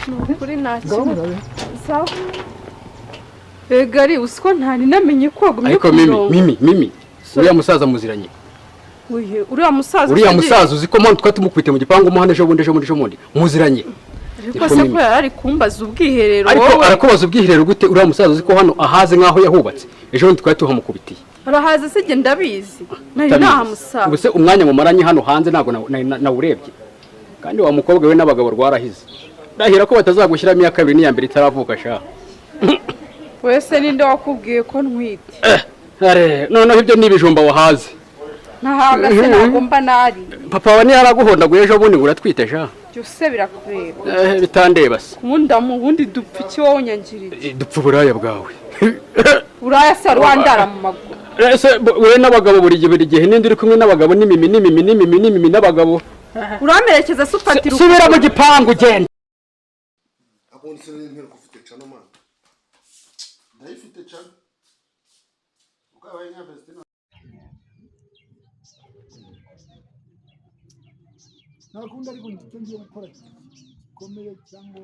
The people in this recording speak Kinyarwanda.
Nukuri nakimwe. Sawa. Egari usiko ntari namenye ko wagumye ariko mimi uriya musaza muziranye. Uriya musaza uziko mpamvu twatumukubite mu gipangu umuhane ejo bundi muziranye. Ariko se ko yari kumbaza ubwiherero wowe. Ariko arakubaza ubwiherero gute uriya musaza uziko hano ahaze nkaho yahubatse. Ejo bundi twari tuhamukubitiye. Arahaze se je ndabizi. Nari nahamusaza. Ubuse umwanya mumaranye hano hanze nago nawurebye. Kandi wa mukobwa we n'abagabo rwarahize. Ndahira ko batazagushyiramo iya kabiri n'iya mbere itaravuka sha. Wese ninde wakubwiye ko ntwite? Noneho ibyo nibijumba wahaze. Nahaga se nagomba nari. Papa wa ni yaraguhondaguye ejo bundi nguratwite sha. Byose birakureba. Bitandeba se. Ubundi dupfa iki wowe unyangirije? Dupfa buraya bwawe. Uraya se rwandara mu maguru. Ese we n'abagabo buri gihe nindi uri kumwe n'abagabo n'imimi n'abagabo. Uramerekeza supatira. Subira mu gipangu genda. Abonse n'intero kufite cano man. Ndayifite cano. Ukabaye nyaveste na. Nakunda ariko ngiye gukora komeye cyangwa